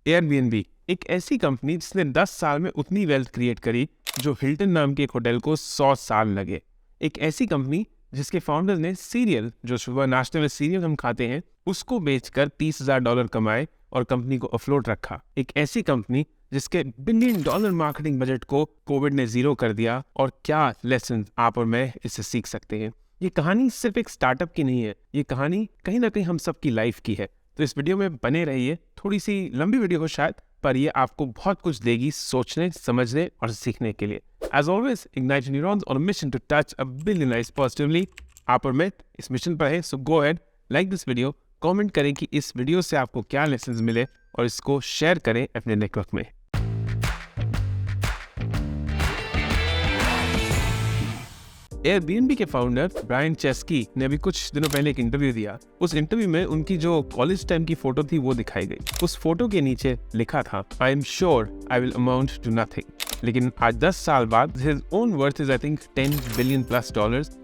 Airbnb एक ऐसी company जिसने 10 साल में उतनी वेल्थ क्रिएट करी जो हिल्टन नाम के एक होटल को 100 साल लगे। एक ऐसी कंपनी जिसके फाउंडर्स ने सीरियल, जो सुबह नाश्ते में सीरियल हम खाते हैं, उसको बेचकर $30,000 कमाए और कंपनी को अफ्लोट रखा। एक ऐसी कंपनी जिसके $1 बिलियन मार्केटिंग बजट को कोविड ने जीरो कर दिया। और क्या लेसन आप और मैं इससे सीख सकते हैं। ये कहानी सिर्फ एक स्टार्टअप की नहीं है, ये कहानी कहीं ना कहीं हम सबकी लाइफ की है। तो इस वीडियो में बने रहिए। थोड़ी सी लंबी वीडियो हो शायद, पर ये आपको बहुत कुछ देगी सोचने, समझने और सीखने के लिए। As always, ignite neurons on a mission to touch 1 billion lives positively। आप और मैं इस मिशन पर है। So go ahead, like this video, comment करें कि इस वीडियो से आपको क्या लेसन्स मिले और इसको शेयर करें अपने नेटवर्क में। एयरबीएनबी के फाउंडर ब्रायन चेस्की ने अभी कुछ दिनों पहले एक इंटरव्यू दिया। उस इंटरव्यू में उनकी जो कॉलेज टाइम की फोटो थी वो दिखाई गई। उस फोटो के नीचे लिखा था, I am sure I will amount to nothing. लेकिन आज 10 साल बाद his own worth is I think $10 बिलियन+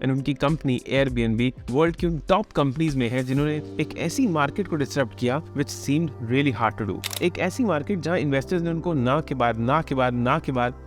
एंड उनकी कंपनी एयरबीएनबी वर्ल्ड की उन टॉप कंपनीज में है जिन्होंने एक ऐसी मार्केट को डिसरप्ट किया which seemed really hard to do. एक ऐसी मार्केट जहां इन्वेस्टर्स ने उनको ना के बाद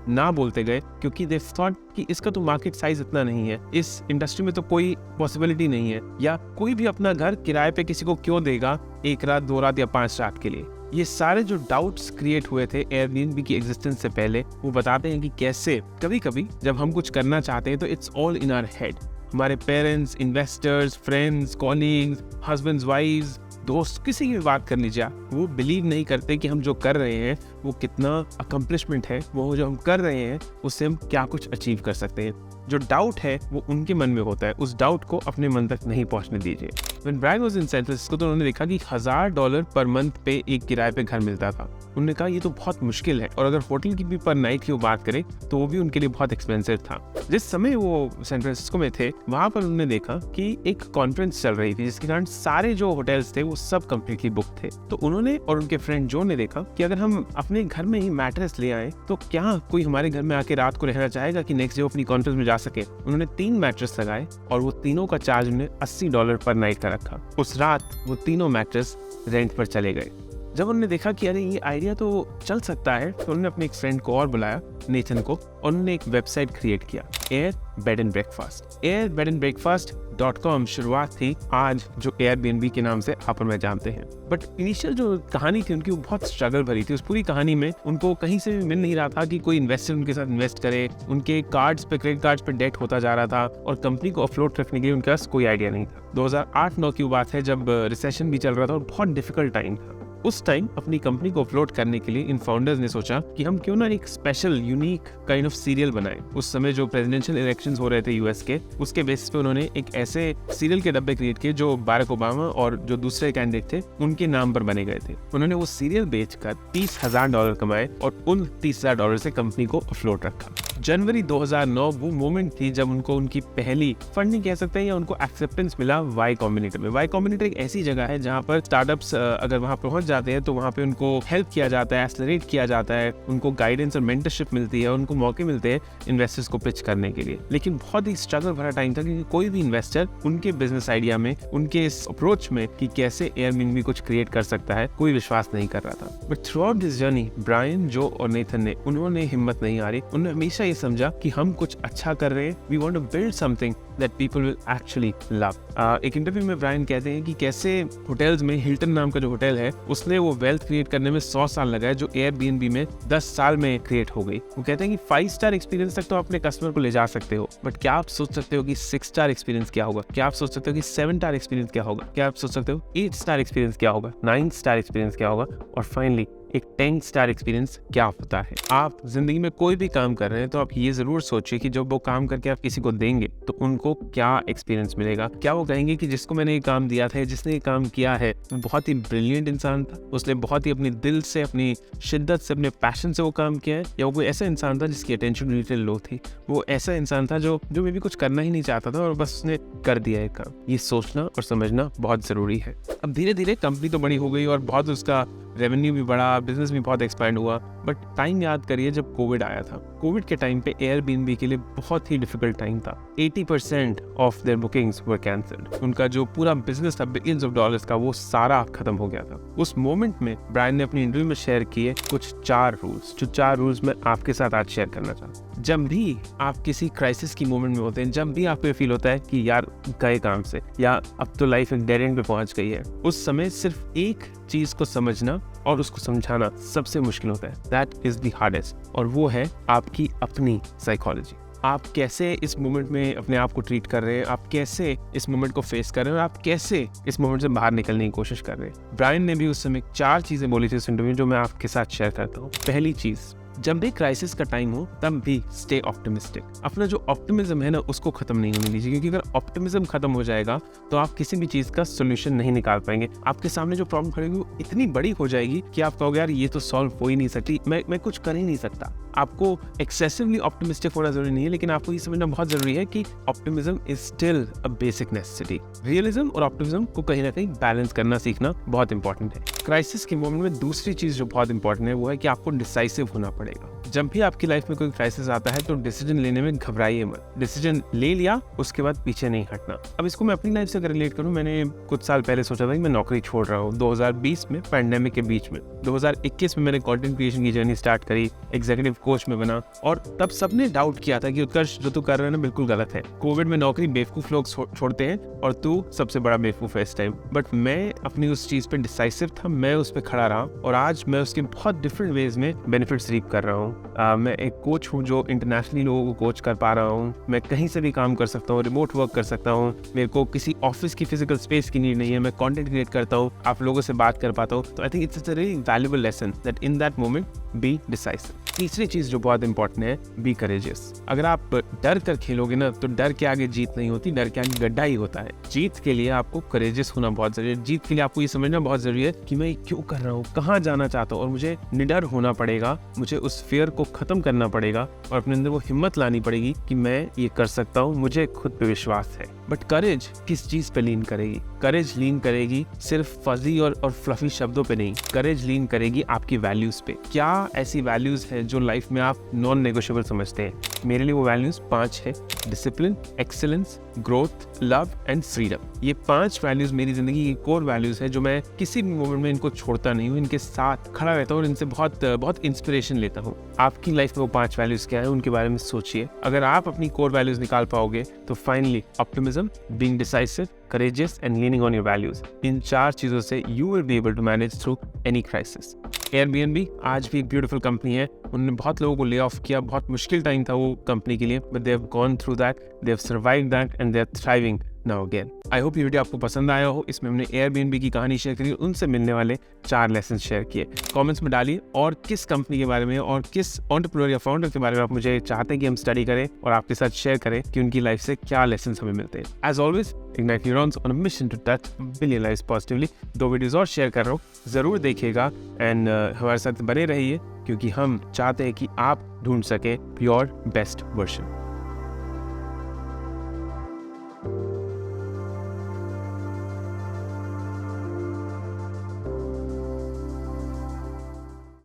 ना बोलते गए, क्योंकि दे थॉट कि इसका तो मार्केट साइज इतना नहीं है, इस इंडस्ट्री में तो कोई पॉसिबिलिटी नहीं है, या कोई भी अपना घर किराए पे किसी को क्यों देगा 1 रात 2 रात या 5 रात के लिए। ये सारे जो डाउट्स क्रिएट हुए थे एयरबीएनबी की एग्जिस्टेंस से पहले, वो बताते हैं कि कैसे कभी कभी जब हम कुछ करना चाहते हैं तो it's all in our head. हमारे parents, investors, friends, colleagues, husbands, wifes, दोस्त, किसी की भी बात कर लीजिए, वो बिलीव नहीं करते कि हम जो कर रहे हैं वो कितना अकम्पलिशमेंट है, वो जो हम कर रहे हैं उससे हम क्या कुछ अचीव कर सकते हैं। जो डाउट है वो उनके मन में होता है, उस डाउट को अपने मन तक नहीं पहुंचने दीजिए। When Brian was in San Francisco, तो उन्होंने देखा कि $1,000 पर मंथ पे एक किराए पे घर मिलता था। उन्होंने कहा ये तो बहुत मुश्किल है, और अगर होटल की भी पर नाइट की वो बात करें तो वो भी उनके लिए बहुत एक्सपेंसिव था। जिस समय वो सैन फ्रांसिस्को में थे, वहां पर उन्होंने देखा कि एक कॉन्फ्रेंस चल रही थी जिसके कारण सारे जो होटल्स थे वो सब कंप्लीटली बुक थे। तो उन्होंने और उनके फ्रेंड जो ने देखा कि अगर हम अपने घर में ही मैट्रेस ले आए तो क्या कोई हमारे घर में आके रात को रहना चाहेगा कि नेक्स्ट डे वो अपनी कॉन्फ्रेंस में जा सके। उन्होंने 3 मैट्रेस लगाए और वो तीनों का चार्ज उन्हें $80 पर नाइट का रखा। उस रात वो तीनों मैट्रेस रेंट पर चले गए। जब उन्होंने देखा कि अरे ये आइडिया तो चल सकता है, तो उन्होंने अपने एक फ्रेंड को और बुलाया, नेथन को, और उन्होंने एक वेबसाइट क्रिएट किया, air bed and breakfast. airbedandbreakfast.com शुरुआत थी आज जो एयरबीएनबी के नाम से आप और मैं जानते हैं। बट इनिशियल जो कहानी थी उनकी वो बहुत स्ट्रगल भरी थी। उस पूरी कहानी में उनको कहीं से भी मिल नहीं रहा था कि कोई इन्वेस्टर उनके साथ इन्वेस्ट करे। उनके कार्ड्स पे, क्रेडिट कार्ड्स पे डेट होता जा रहा था और कंपनी को अफ्लोट रखने के लिए उनके पास कोई आइडिया नहीं था। 2008-9 की बात है जब रिसेशन भी चल रहा था और बहुत डिफिकल्ट टाइम था। उस टाइम अपनी कंपनी को फ्लोट करने के लिए इन फाउंडर्स ने सोचा कि हम क्यों ना एक special unique kind of serial बनाएं। उस समय जो प्रेसिडेंशियल इलेक्शंस हो रहे थे यूएस के, उसके बेसिस पे उन्होंने एक ऐसे सीरियल के डब्बे क्रिएट किए जो बाराक ओबामा और जो दूसरे कैंडिडेट थे उनके नाम पर बने गए थे। उन्होंने वो सीरियल बेचकर $30,000 कमाए और उन $30,000 से कंपनी को फ्लोट रखा। जनवरी 2009 वो मोमेंट थी जब उनको उनकी पहली फंडिंग कह सकते हैं या उनको एक्सेप्टेंस मिला वाई कॉम्बिनेटर में। वाई कॉम्बिनेटर एक ऐसी जगह है जहां पर स्टार्टअप्स अगर वहां पहुंच जाते हैं तो वहां पे उनको हेल्प किया जाता है, एक्सेलरेट किया जाता है, उनको गाइडेंस और मेंटरशिप मिलती है, उनको मौके मिलते हैं इन्वेस्टर्स को पिच करने के लिए। लेकिन बहुत ही स्ट्रगल भरा टाइम था क्योंकि कोई भी इन्वेस्टर उनके बिजनेस आइडिया में, उनके इस अप्रोच में कि कैसे एयरबीएनबी कुछ क्रिएट कर सकता है, कोई विश्वास नहीं कर रहा था। But throughout this journey Brian, जो और नेथन ने, उन्होंने हिम्मत नहीं हारी। उन्होंने हमेशा ये समझा कि हम कुछ अच्छा कर रहे हैं, we want to build something that people will actually love. एक इंटरव्यू में ब्रायन कहते हैं कि कैसे होटल्स में हिल्टन नाम का जो होटल है उसने वो वेल्थ क्रिएट करने में 100 साल लगाए जो एयरबीएनबी में 10 साल में क्रिएट हो गई। वो कहते हैं कि 5 स्टार एक्सपीरियंस तक तो अपने कस्टमर को ले जा सकते हो, बट क्या आप सोच सकते हो कि 6 स्टार एक्सपीरियंस क्या होगा? क्या आप सोच सकते हो कि 7 स्टार एक्सपीरियंस क्या होगा? क्या आप सोच सकते हो 8 स्टार एक्सपीरियंस क्या होगा? 9 स्टार एक्सपीरियंस क्या होगा? और फाइनली एक 10 स्टार एक्सपीरियंस क्या होता है? आप जिंदगी में कोई भी काम कर रहे हैं तो आप ये जरूर सोचिए कि जब वो काम करके आप किसी को देंगे तो उनको क्या एक्सपीरियंस मिलेगा। क्या वो कहेंगे कि जिसको मैंने ये काम दिया था, जिसने ये काम किया है, वो बहुत ही ब्रिलियंट इंसान था, उसने बहुत ही अपने दिल से, अपनी शिद्दत से, अपने पैशन से वो काम किया है, या वो कोई ऐसा इंसान था जिसकी अटेंशन लिटिल लो थी, वो ऐसा इंसान था जो मे भी कुछ करना ही नहीं चाहता था और बस उसने कर दिया है काम। ये सोचना और समझना बहुत जरूरी है। अब धीरे धीरे कंपनी तो बड़ी हो गई और बहुत उसका रेवेन्यू भी बढ़ा, बिजनेस भी बहुत एक्सपैंड हुआ। बट टाइम याद करिए जब कोविड आया था। कोविड के टाइम पे एयरबीएनबी के लिए बहुत ही डिफिकल्ट टाइम था। 80% of their bookings were cancelled. उनका जो पूरा बिजनेस था बिलियंस ऑफ डॉलर्स का, वो सारा खत्म हो गया था। उस मोमेंट में ब्रायन ने अपनी इंटरव्यू में शेयर किए कुछ 4 रूल्स, जो 4 रूल्स मैं आपके साथ आज शेयर करना चाहता हूँ। जब भी आप किसी क्राइसिस की मोमेंट में होते हैं, जब भी आपको फील होता है कि यार गए काम से, या अब तो लाइफ एक डेड एंड पे पहुंच गई है, उस समय सिर्फ एक चीज को समझना और उसको समझाना सबसे मुश्किल होता है। दैट इज द हार्डेस्ट, और वो है आपकी अपनी साइकोलॉजी। आप कैसे इस मोमेंट में अपने आप को ट्रीट कर रहे हैं, आप कैसे इस मोमेंट को फेस कर रहे हैं, और आप कैसे इस मोमेंट से बाहर निकलने की कोशिश कर रहे हैं। ब्रायन ने भी उस समय 4 चीजें बोली थी इस इंटरव्यू में, जो मैं आपके साथ शेयर करता हूँ। पहली चीज, जब भी क्राइसिस का टाइम हो तब भी स्टे ऑप्टिमिस्टिक। अपना जो ऑप्टिमिज्म है ना, उसको खत्म नहीं होने दीजिए, क्योंकि अगर ऑप्टिमिज्म खत्म हो जाएगा तो आप किसी भी चीज का सोल्यूशन नहीं निकाल पाएंगे। आपके सामने जो प्रॉब्लम खड़ी होगी वो इतनी बड़ी हो जाएगी कि आप कहोगे यार ये तो सॉल्व हो ही नहीं सकती, मैं कुछ कर ही नहीं सकता। आपको एक्सेसिवली ऑप्टिमिस्टिक होना जरूरी नहीं है, लेकिन आपको ये समझना बहुत जरूरी है कि optimism is still a basic necessity. Realism और ऑप्टिमिज्म को कहीं ना कहीं बैलेंस करना सीखना बहुत इंपॉर्टेंट है। क्राइसिस के मोमेंट में दूसरी चीज जो बहुत इंपॉर्टेंट है वो है कि आपको डिसाइसिव होना पड़ेगा। जब भी आपकी लाइफ में कोई क्राइसिस आता है तो डिसीजन लेने में घबराइए मत। डिसीजन ले लिया, उसके बाद पीछे नहीं हटना। अब इसको मैं अपनी लाइफ से अगर रिलेट करूं, मैंने कुछ साल पहले सोचा था कि मैं नौकरी छोड़ रहा हूं। 2020 में पैंडेमिक के बीच में, 2021 में मैंने कंटेंट क्रिएशन की जर्नी स्टार्ट करी, एग्जीक्यूटिव कोच में बना, और तब सबने डाउट किया था कि उत्कर्ष जो तू कर रहा है ना बिल्कुल गलत है। कोविड में नौकरी बेवकूफ लोग छोड़ते हैं और तू सबसे बड़ा बेवकूफ है इस टाइम। बट मैं अपनी उस चीज पे डिसाइसिव था, मैं उस पर खड़ा रहा, और आज मैं उसके बहुत डिफरेंट वेज में बेनिफिट्स रीप कर रहा हूँ। मैं एक कोच हूँ जो इंटरनेशनली लोगों को कोच कर पा रहा हूँ। मैं कहीं से भी काम कर सकता हूँ, रिमोट वर्क कर सकता हूँ, मेरे को किसी ऑफिस की फिजिकल स्पेस की नीड नहीं है। मैं कंटेंट क्रिएट करता हूँ, आप लोगों से बात कर पाता हूँ। तो I think it's a very valuable lesson that in that moment be decisive. तीसरी चीज जो बहुत इंपॉर्टेंट है, बी करेजियस। अगर आप डर कर खेलोगे ना तो डर के आगे जीत नहीं होती, डर के आगे गड्ढा ही होता है। जीत के लिए आपको करेजियस होना बहुत जरूरी है। जीत के लिए आपको ये समझना बहुत जरूरी है कि मैं क्यों कर रहा हूँ, कहाँ जाना चाहता हूँ, और मुझे निडर होना पड़ेगा। मुझे उस फियर को खत्म करना पड़ेगा और अपने अंदर वो हिम्मत लानी पड़ेगी कि मैं ये कर सकता हूँ, मुझे खुद पे विश्वास है। बट करेज किस चीज पे लीन करेगी? करेज लीन करेगी सिर्फ फजी और फ्लफी शब्दों पे नहीं। करेज लीन करेगी आपकी वैल्यूज पे। क्या ऐसी वैल्यूज है जो लाइफ में आप नॉन नेगोशिएबल समझते हैं? मेरे लिए वो वैल्यूज 5 है: discipline, excellence, growth, love and freedom. ये 5 वैल्यूज मेरी जिंदगी की कोर वैल्यूज है, जो मैं किसी भी मोमेंट में इनको छोड़ता नहीं हूँ, इनके साथ खड़ा रहता हूँ और इनसे बहुत इंस्पिरेशन लेता हूँ। आपकी लाइफ में वो 5 वैल्यूज क्या है, उनके बारे में सोचिए। अगर आप अपनी कोर वैल्यूज निकाल पाओगे तो finally optimism, being decisive, courageous and leaning on your values, इन 4 चीजों से you will be able to manage through any crisis. Airbnb आज भी एक ब्यूटीफुल कंपनी है। उन्होंने बहुत लोगों को ले ऑफ किया, बहुत मुश्किल टाइम था वो कंपनी के लिए, but they have gone through that, they have survived that and they are thriving now again. I hope ये वीडियो आपको पसंद आया हो। इसमें हमने Airbnb की कहानी शेयर करी, उनसे मिलने वाले 4 लेसन शेयर किए। कमेंट्स में डालिए और किस कंपनी के बारे में और किस एंटरप्रेन्योर या फाउंडर के बारे में आप मुझे चाहते हैं कि हम स्टडी करें और आपके साथ शेयर करें कि उनकी लाइफ से क्या लेसन हमें मिलते हैं। As always, ignite neurons on a mission to touch billion lives positively. 2 videos और शेयर कर रहा हूँ, जरूर देखिएगा एंड हमारे साथ बने रहिए, क्योंकि हम चाहते हैं कि आप ढूंढ सके योर बेस्ट वर्जन।